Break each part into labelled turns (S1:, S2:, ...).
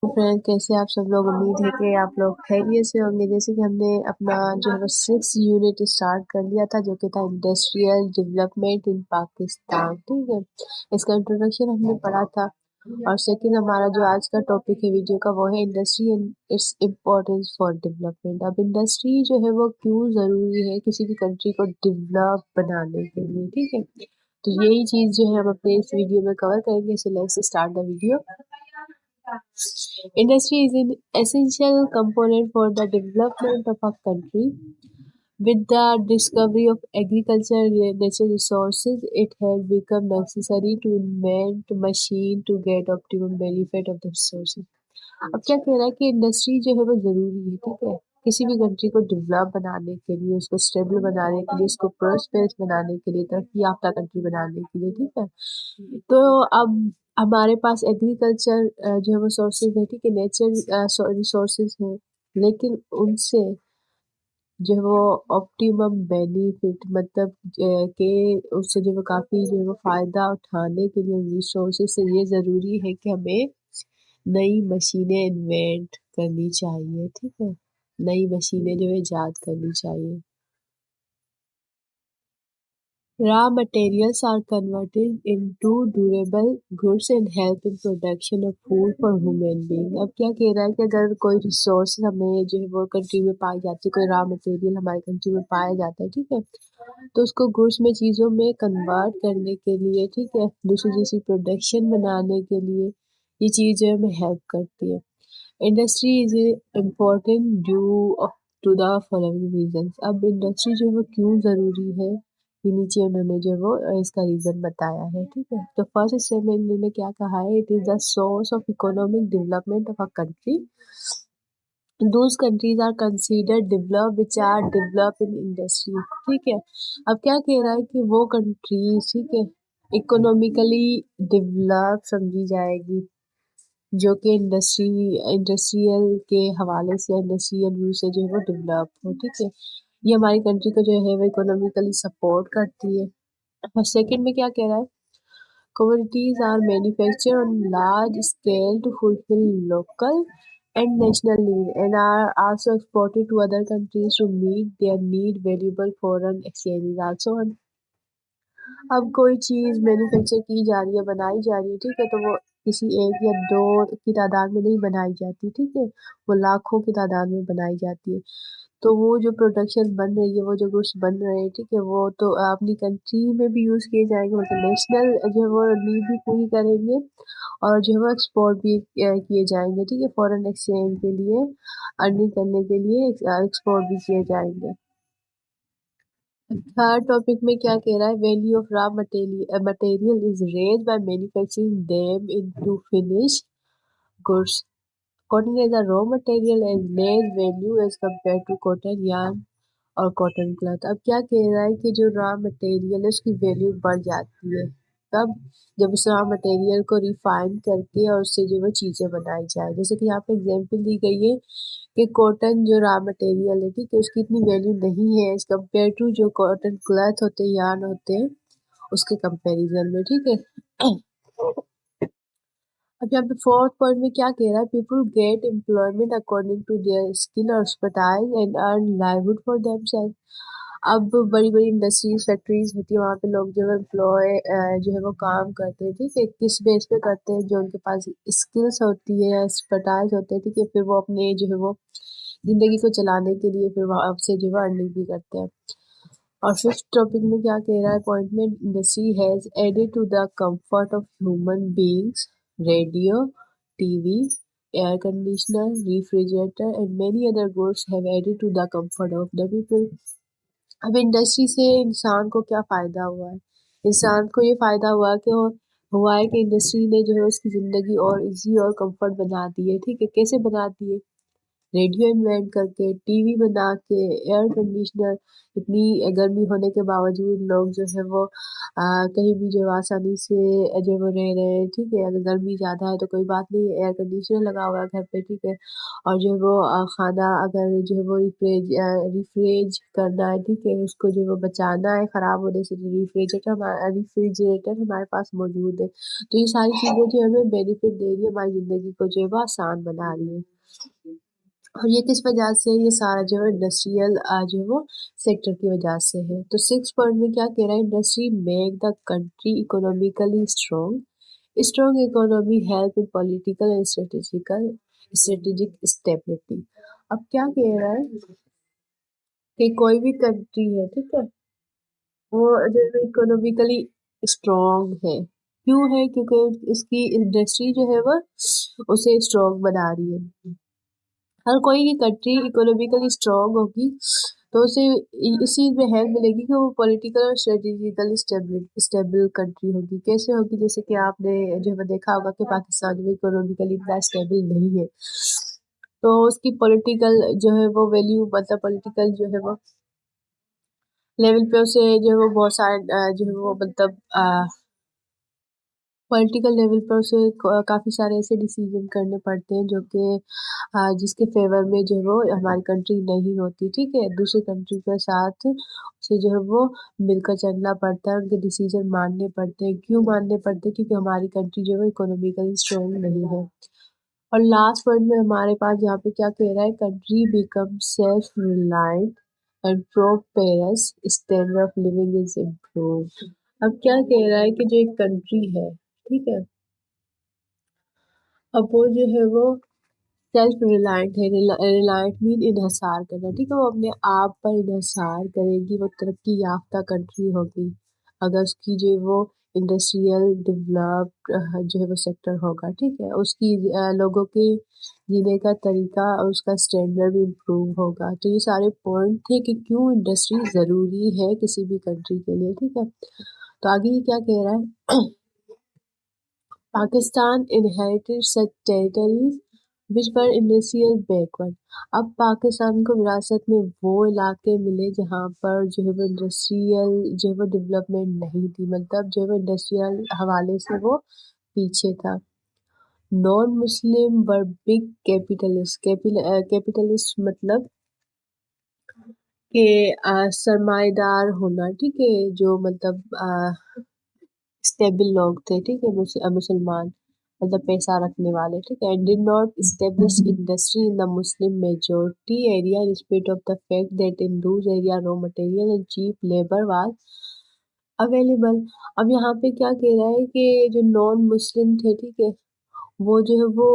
S1: Friend, कैसे आप सब लोग। उम्मीद है कि आप लोग खैरियत से होंगे। जैसे कि हमने अपना जो है वो 6 यूनिट स्टार्ट कर लिया था, जो कि था इंडस्ट्रियल डेवलपमेंट इन पाकिस्तान। ठीक है, इसका इंट्रोडक्शन हमने पढ़ा था। और सेकंड हमारा जो आज का टॉपिक है वीडियो का, वो है industry and its importance for development. अब इंडस्ट्री जो है वो क्यों ज़रूरी है किसी भी कंट्री को डेवलप बनाने के लिए। ठीक है, तो यही चीज़ जो है हम अपने इस वीडियो में कवर करेंगे। So let's start the video. Industry is an essential component for the development of a country. With the discovery of agricultural natural resources, it has become necessary to invent machine to get optimum benefit of the resources. अब क्या कह रहा है कि industry जो है वो ज़रूरी है। ठीक है, किसी भी कंट्री को डेवलप बनाने के लिए, उसको स्टेबल बनाने के लिए, उसको प्रोस्पेरस बनाने के लिए, तरक्की याफ्ता कंट्री बनाने के लिए। ठीक है, तो अब हमारे पास एग्रीकल्चर जो है वो सोर्सेज है। ठीक है, नेचर रिसोर्सेज हैं, लेकिन उनसे जो है वो ऑप्टिमम बेनिफिट मतलब कि उससे जो है काफ़ी जो है वो फ़ायदा उठाने के लिए रिसोर्सेज से ये ज़रूरी है कि हमें नई मशीनें इन्वेंट करनी चाहिए। ठीक है, नई मशीनें जो है ईजाद करनी चाहिए। Raw materials are converted into durable goods and help in production of food for human being। अब क्या कह रहा है कि अगर कोई रिसोर्स हमें जो है वो कंट्री में पाई जाती है, कोई रॉ मटेरियल हमारी कंट्री में पाया जाता है, ठीक है, तो उसको गुड्स में चीज़ों में कन्वर्ट करने के लिए, ठीक है, दूसरी दूसरी प्रोडक्शन बनाने के लिए ये चीज़ जो है हमें हेल्प करती है। Industry is important due to the following reason. अब इंडस्ट्री जो है वो क्यों ज़रूरी है, ये नीचे उन्होंने जो वो इसका रीज़न बताया है। ठीक है, तो फर्स्ट स्टेप में इन्होंने क्या कहा है, it is the source of economic development of a country. Those countries are considered developed which are developed in industry। ठीक है, अब क्या कह रहा है कि वो कंट्रीज, ठीक है, इकोनॉमिकली डेवलप समझी जाएगी जो कि इंडस्ट्रियल के हवाले से, इंडस्ट्रियल व्यू से जो है वो डेवलप हो। ठीक है, ये हमारी कंट्री को जो है वो इकोनॉमिकली सपोर्ट करती है। और सेकंड में क्या कह रहा है, commodities are manufactured on large scale to fulfill local and national need and are also exported to other countries to meet their need। Valuable foreign exchange is also on। अब कोई चीज़ मैन्युफैक्चर की जा रही है, बनाई जा रही है, ठीक है, तो वो किसी एक या दो की तादाद में नहीं बनाई जाती। ठीक है, वो लाखों की तादाद में बनाई जाती है। तो वो जो प्रोडक्शन बन रही है, वो जो गुड्स बन रहे हैं, ठीक है, वो तो अपनी कंट्री में भी यूज़ किए जाएंगे, मतलब नेशनल जो है वो नीड भी पूरी करेंगे और जो है वो एक्सपोर्ट भी किए जाएंगे। ठीक है, फॉरेन एक्सचेंज के लिए, अर्निंग करने के लिए एक्सपोर्ट भी किए जाएंगे। थर्ड टॉपिक में क्या कह रहा है, value of raw material is raise by manufacturing them into finish goods. Cotton is a raw material and less value as compare to cotton yarn और कॉटन क्लॉथ। अब क्या कह रहा है कि जो रॉ मटेरियल है उसकी वैल्यू बढ़ जाती है, तब जब उस रॉ मटेरियल को रिफाइन करके और उससे जो वो चीज़ें बनाई जाए। जैसे कि यहाँ पे एग्जांपल दी गई है कि कॉटन जो रॉ मटेरियल है, ठीक है, उसकी इतनी वैल्यू नहीं है एज कम्पेयर टू जो कॉटन क्लॉथ होते हैं, यार्न होते हैं, उसके कंपैरिजन में। ठीक है, अब यहाँ पे फोर्थ पॉइंट में क्या कह रहा है, people get employment according to their skill और expertise and earn livelihood for themselves. अब बड़ी बड़ी इंडस्ट्रीज फैक्ट्रीज होती है, वहाँ पे लोग जो है एम्प्लॉय जो है वो काम करते हैं। ठीक है, किस बेस पे करते हैं, जो उनके पास स्किल्स होती है, एक्सपर्टाइज होते हैं, ठीक है, फिर वो अपने जो है वो ज़िंदगी को चलाने के लिए फिर वहाँ से जो है अर्निंग भी करते हैं। और फिफ्थ टॉपिक में क्या कह रहा है, पॉइंट में, industry has added to the comfort of human beings. Radio, TV, air conditioner, refrigerator and many other goods have added to the comfort of the people. अब इंडस्ट्री से इंसान को क्या फ़ायदा हुआ है, इंसान को ये फ़ायदा हुआ है कि इंडस्ट्री ने जो है उसकी ज़िंदगी और इजी और कंफर्ट बना दी है। ठीक है, कैसे बना दी है, ریڈیو انوینٹ کر کے، ٹی وی بنا کے، ایئر کنڈیشنر، اتنی گرمی ہونے کے باوجود لوگ جو ہے وہ کہیں بھی جو ہے آسانی سے جو وہ رہ رہے ہیں، ٹھیک ہے۔ اگر گرمی زیادہ ہے تو کوئی بات نہیں، ایئر کنڈیشنر لگا ہوا ہے گھر پہ، ٹھیک ہے۔ اور جو ہے وہ کھانا اگر جو ہے وہ ریفریج کرنا ہے، ٹھیک ہے، اس کو جو ہے وہ بچانا ہے خراب ہونے سے، تو ریفریجریٹر ہمارے پاس موجود ہے۔ تو یہ ساری چیزیں جو ہمیں بینیفٹ دے رہی ہے، ہماری زندگی کو جو ہے وہ آسان بنا رہی ہے۔ اور یہ کس وجہ سے، یہ سارا جو ہے انڈسٹریل جو ہے وہ سیکٹر کی وجہ سے ہے۔ تو 6 پوائنٹ میں کیا کہہ رہا ہے، industry make the country economically strong economy help in political and strategic stability. اب کیا کہہ رہا ہے کہ کوئی بھی کنٹری ہے، ٹھیک ہے، وہ جو ہے اکنامیکلی اسٹرانگ ہے۔ کیوں ہے؟ کیونکہ اس کی انڈسٹری جو ہے وہ اسے اسٹرانگ بنا رہی ہے۔ ہر کوئی کی کنٹری اکنامیکلی اسٹرانگ ہوگی تو اسے اس چیز میں ہیلپ ملے گی کہ وہ پولیٹیکل اور اسٹریٹجیکلی اسٹیبل کنٹری ہوگی۔ کیسے ہوگی؟ جیسے کہ آپ نے جو ہے دیکھا ہوگا کہ پاکستان میں اکنامیکلی اتنا اسٹیبل نہیں ہے، تو اس کی پولیٹیکل جو ہے وہ ویلیو، مطلب پولیٹیکل جو ہے وہ لیول پہ اسے جو ہے وہ بہت سارے جو ہے وہ مطلب پولیٹیکل لیول پر اسے کافی سارے ایسے ڈیسیجن کرنے پڑتے ہیں جو کہ جس کے فیور میں جو ہے وہ ہماری کنٹری نہیں ہوتی، ٹھیک ہے۔ دوسری کنٹری کے ساتھ اسے جو ہے وہ مل کر چلنا پڑتا ہے، ان کے ڈیسیجن ماننے پڑتے ہیں۔ کیوں ماننے پڑتے ہیں؟ کیونکہ ہماری کنٹری جو ہے وہ اکنامیکلی اسٹرانگ نہیں ہے۔ اور لاسٹ پوائنٹ میں ہمارے پاس یہاں پہ کیا کہہ رہا ہے، country become self reliant and prosperous, standard of living is improved. اب کیا کہہ رہا ہے کہ جو ایک کنٹری ہے، ٹھیک ہے، اب وہ جو ہے وہ سیلف ریلائنٹ ہے۔ ریلائنٹ مین انحصار کرنا، ٹھیک ہے، وہ اپنے آپ پر انحصار کرے گی، وہ ترقی یافتہ کنٹری ہوگی اگر اس کی جو ہے وہ انڈسٹریل ڈیولپڈ جو ہے وہ سیکٹر ہوگا، ٹھیک ہے۔ اس کی لوگوں کے جینے کا طریقہ اور اس کا اسٹینڈرڈ بھی امپروو ہوگا۔ تو یہ سارے پوائنٹ تھے کہ کیوں انڈسٹری ضروری ہے کسی بھی کنٹری کے لیے، ٹھیک ہے۔ تو آگے یہ کیا کہہ رہا ہے، Pakistan inherited such territories which were industrial backward۔ اب پاکستان کو وراثت میں وہ علاقے ملے جہاں پر جو ہے وہ انڈسٹریل جو ہے وہ ڈیولپمنٹ نہیں تھی، مطلب جو ہے وہ انڈسٹریل حوالے سے وہ پیچھے تھا۔ نان مسلم ور بگ کیپیٹلسٹ مطلب کہ سرمایہ دار ہونا، ٹھیک ہے، جو مطلب اسٹیبل لوگ تھے، ٹھیک ہے، مسلمان مطلب پیسہ رکھنے والے، ٹھیک ہے۔ ڈid not establish industry in the Muslim majority area in spite of the fact that in those area raw material and cheap labor was available۔ اب یہاں پہ کیا کہہ رہا ہے کہ جو نان مسلم تھے، ٹھیک ہے، وہ جو ہے وہ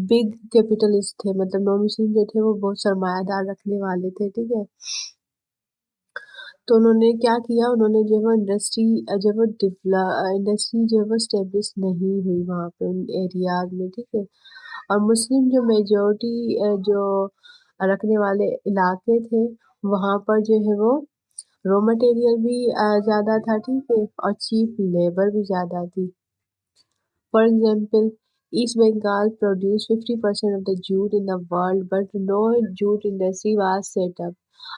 S1: بگ کیپیٹلسٹ تھے، مطلب نان مسلم جو تھے وہ بہت سرمایہ دار رکھنے والے تھے، ٹھیک ہے۔ تو انہوں نے کیا کیا، انہوں نے جو ہے وہ انڈسٹری جو ہے وہ اسٹیبلش نہیں ہوئی وہاں پہ ان ایریاز میں، ٹھیک ہے۔ اور مسلم جو میجورٹی جو رکھنے والے علاقے تھے وہاں پر جو ہے وہ را مٹیریل بھی زیادہ تھا، ٹھیک ہے، اور چیپ لیبر بھی زیادہ تھی۔ For example east Bengal produce 50% of the jute in the world but no jute industry was set up۔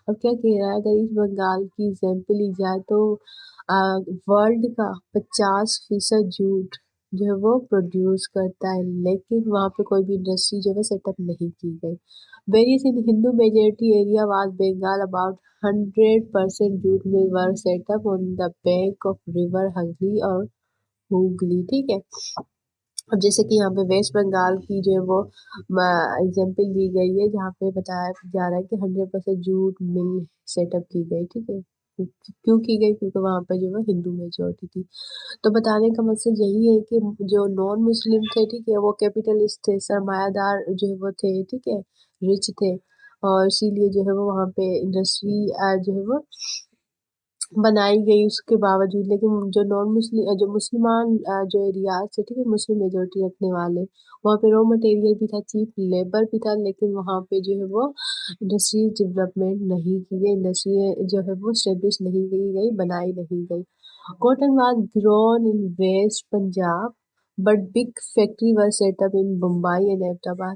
S1: اب کیا کہہ رہا ہے، اگر ایسٹ بنگال کی ایگزامپل لی جائے تو ورلڈ کا 50% جوٹ جو ہے وہ پروڈیوس کرتا ہے، لیکن وہاں پہ کوئی بھی انڈسٹری جو ہے سیٹ اپ نہیں کی گئی۔ Various in Hindu majority area was Bengal about 100% jute مل ور set up on the bank of river Hooghly اور ہوگلی، ٹھیک ہے۔ اب جیسے کہ یہاں پہ ویسٹ بنگال کی جو ہے وہ ایگزامپل دی گئی ہے جہاں پہ بتایا جا رہا ہے کہ 100% جوٹ مل سیٹ اپ کی گئی، ٹھیک ہے۔ کیوں کی گئی؟ کیونکہ وہاں پہ جو ہے ہندو میجورٹی تھی۔ تو بتانے کا مقصد یہی ہے کہ جو نان مسلم تھے، ٹھیک ہے، وہ کیپیٹلسٹ تھے، سرمایہ دار جو ہے وہ تھے، ٹھیک ہے، رچ تھے، اور اسی لیے جو ہے وہ وہاں پہ انڈسٹری جو ہے وہ بنائی گئی اس کے باوجود۔ لیکن جو نان مسلم جو مسلمان جو ایریاز تھے، ٹھیک ہے، مسلم میجورٹی رکھنے والے، وہاں پہ را مٹیریل بھی تھا، چیپ لیبر بھی تھا، لیکن وہاں پہ جو ہے وہ انڈسٹری ڈیولپمنٹ نہیں کی گئی، انڈسٹری جو ہے وہ اسٹیبلش نہیں کی گئی، بنائی نہیں گئی۔ Cotton was grown in west Punjab but big factory was set up in Bombay and Ahmedabad.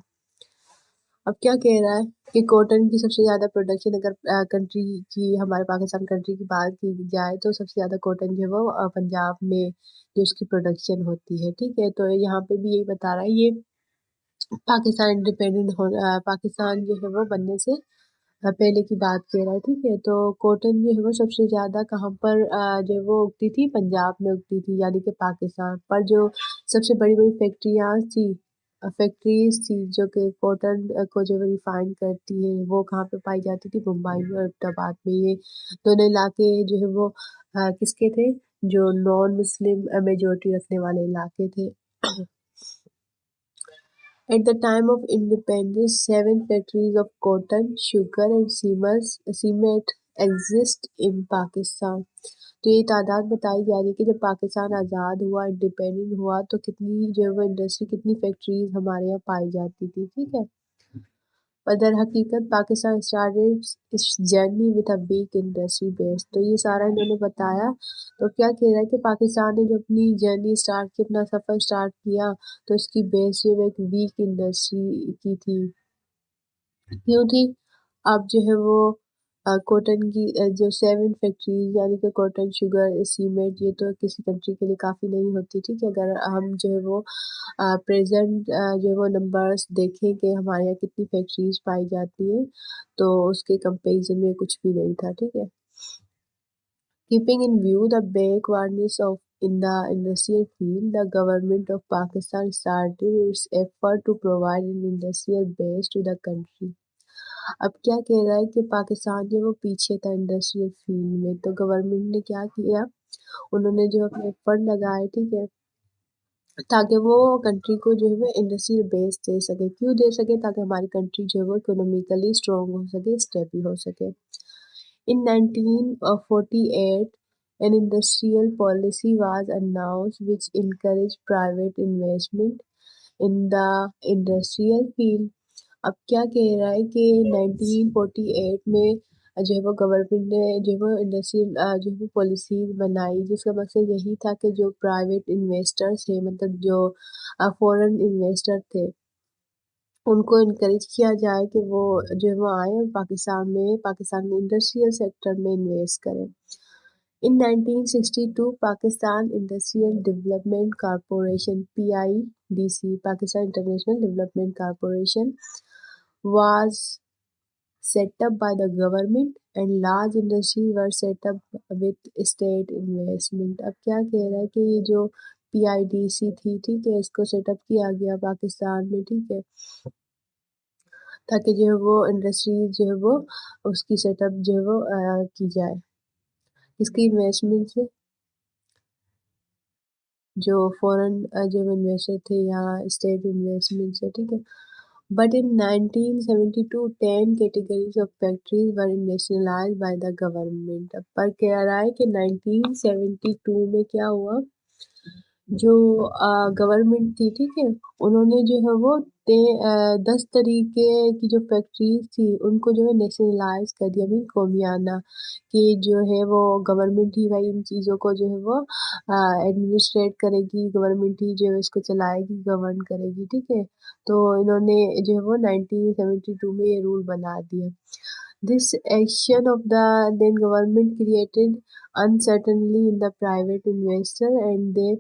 S1: अब क्या कह रहा है कि कॉटन की सबसे ज़्यादा प्रोडक्शन अगर कंट्री की, हमारे पाकिस्तान कंट्री की बात की जाए तो सबसे ज़्यादा कॉटन जो है वो पंजाब में जो उसकी प्रोडक्शन होती है, ठीक है। तो यहाँ पे भी यही बता रहा है ये पाकिस्तान इंडिपेंडेंट हो पाकिस्तान जो है वो बनने से पहले की बात कह रहा है, ठीक है। तो कॉटन जो है वो सबसे ज़्यादा कहाँ पर जो है वो उगती थी, पंजाब में उगती थी, यानी कि पाकिस्तान पर जो सबसे बड़ी बड़ी फैक्ट्रीज थी जो कि कॉटन को जो है रिफाइन करती है, वो कहाँ पे पाई जाती थी, मुंबई में और अहमदाबाद में। ये दोनों इलाके जो है वो किसके थे, जो नॉन मुस्लिम मेजोरिटी रखने वाले इलाके थे। At the time of independence, 7 factories of cotton, sugar and cement exist in Pakistan. तो ये तादाद बताई जा रही है कि जब पाकिस्तान आज़ाद हुआ, इंडिपेंडेंट हुआ, तो कितनी जो है वो इंडस्ट्री, कितनी फैक्ट्रीज हमारे यहाँ पाई जाती थी, ठीक है। पर दर हकीकत पाकिस्तान स्टार्टेड इस journey with a weak industry base. तो ये सारा इन्होंने बताया। तो क्या कह रहा है कि पाकिस्तान ने जो अपनी जर्नी स्टार्ट की, अपना सफ़र स्टार्ट किया, तो उसकी बेस जो है एक वीक इंडस्ट्री की थी। क्यों थी? अब जो है वो कॉटन की जो 7 फैक्ट्रीज, यानी कि कॉटन, शुगर, सीमेंट, ये तो किसी कंट्री के लिए काफ़ी नहीं होती, ठीक है। अगर हम जो है वो प्रेजेंट जो है वो नंबर्स देखें कि हमारे यहाँ कितनी फैक्ट्रीज पाई जाती हैं, तो उसके कंपैरिजन में कुछ भी नहीं था, ठीक है। Keeping in view the backwardness of in the industrial field, the government of Pakistan started its effort to provide an industrial base to the country. अब क्या कह रहा है कि पाकिस्तान जो वो पीछे था इंडस्ट्रियल फील्ड में, तो गवर्नमेंट ने क्या किया, उन्होंने जो अपने एफर्ट लगाए, ठीक है, ताकि वो कंट्री को जो है वो इंडस्ट्रियल बेस दे सके। क्यों दे सके? ताकि हमारी कंट्री जो है वो इकोनॉमिकली स्ट्रॉन्ग हो सके, स्टेबल हो सके। In 1948, an industrial policy was announced which encouraged private investment in the industrial field. अब क्या कह रहा है कि 1948 में जो है वो गवर्नमेंट ने जो है वो इंडस्ट्रियल जो है वो पॉलिसी बनाई, जिसका मकसद यही था कि जो प्राइवेट इन्वेस्टर्स थे, मतलब जो फॉरेन इन्वेस्टर थे, उनको इनकरेज किया जाए कि वो जो है वो आए पाकिस्तान में इंडस्ट्रियल सेक्टर में इन्वेस्ट करें। In 1962, Pakistan Industrial Development Corporation (PIDC) Pakistan International Development Corporation was set up by the government and large industries were set up with state investment. अब क्या कह रहा है कि ये जो PIDC थी, ठीक है, इसको सेटअप किया गया पाकिस्तान में, ठीक है, ताकि जो है वो इंडस्ट्री जो है वो उसकी सेटअप जो है वो की जाए। इसकी इन्वेस्टमेंट से जो फॉरेन जो इन्वेस्टर थे या स्टेट इन्वेस्टमेंट से, ठीक है। But in 1972 10 categories of factories were nationalised by the government. अब पर कह रहा है कि 1972 में क्या हुआ, जो गवर्नमेंट थी, ठीक है, उन्होंने जो है वो 10 तरीके की जो फैक्ट्रीज थी उनको जो है नेशनलाइज कर दिया, मीन कौमियाना, कि जो है वो गवर्नमेंट ही भाई इन चीज़ों को जो है वो एडमिनिस्ट्रेट करेगी, गवर्नमेंट ही जो है इसको चलाएगी, गवर्न करेगी, ठीक है। तो इन्होंने जो है वो 1972 में ये रूल बना दिया। This action of the then government created uncertainty in the private investor and they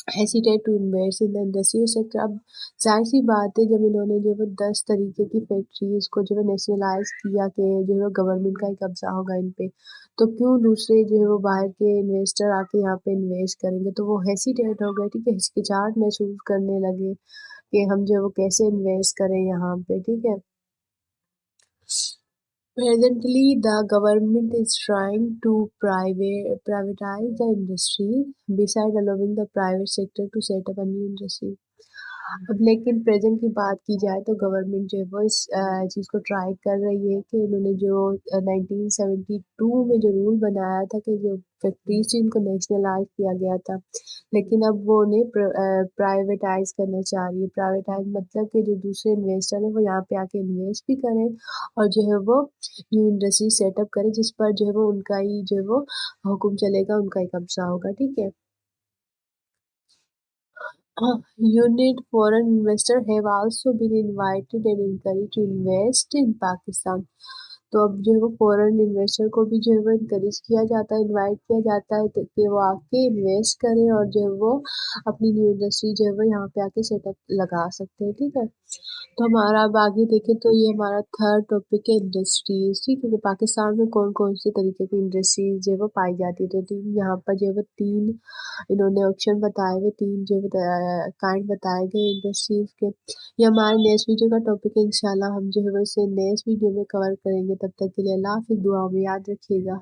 S1: hesitate to invest in the industrial sector. अब जाहिर सी बात है, जब इन्होंने जो है 10 तरीके की फैक्ट्रीज को जो है नेशनलाइज किया कि जो है गवर्नमेंट का ही कब्जा होगा इन पे, तो क्यों दूसरे जो है वो बाहर के इन्वेस्टर आके यहाँ पे इन्वेस्ट करेंगे। तो वो हेसिटेट हो गए, ठीक है, हिचकिचाहट महसूस करने लगे कि हम जो है वो कैसे इन्वेस्ट करें यहाँ पे, ठीक है। Presently, the government is trying to privatize the industry, beside allowing the private sector to set up a new industry. अब लेकिन प्रेजेंट की बात की जाए तो गवर्नमेंट जो है वो इस चीज़ को ट्राई कर रही है कि उन्होंने जो 1972 में जो रूल बनाया था कि जो फैक्ट्रीज थी उनको नेशनलाइज किया गया था, लेकिन अब वो उन्हें प्राइवेटाइज करना चाह रही है। प्राइवेटाइज मतलब कि जो दूसरे इन्वेस्टर हैं वो यहाँ पे आके इन्वेस्ट भी करें और जो है वो न्यू इंडस्ट्री सेटअप करें, जिस पर जो है वो उनका ही जो है वो हुक्म चलेगा, उनका ही कब्जा होगा, ठीक है। Unit foreign investors have also been invited and encouraged to invest in Pakistan. तो अब जो है वो फॉरेन इन्वेस्टर को भी जो है वो इनकरेज किया जाता है, इनवाइट किया जाता है कि वो आके इन्वेस्ट करें और जो है वो अपनी न्यू इंडस्ट्री जो है वो यहाँ पे आके सेटअप लगा सकते हैं, ठीक है। तो हमारा अब आगे देखें तो ये हमारा थर्ड टॉपिक है इंडस्ट्रीज, ठीक है, कि पाकिस्तान में कौन कौन से तरीके की इंडस्ट्रीज जो है वो पाई जाती है। तो तीन यहाँ पर जो है वो तीन इन्होंने ऑप्शन बताए हुए, तीन जो काइंड बताए गए इंडस्ट्रीज के। ये हमारे नेक्स्ट वीडियो का टॉपिक है, इंशाल्लाह हम जो है वो इसे नेक्स्ट वीडियो में कवर करेंगे। तब तक के लिए अल्लाह हाफिज़, दुआ में याद रखिएगा।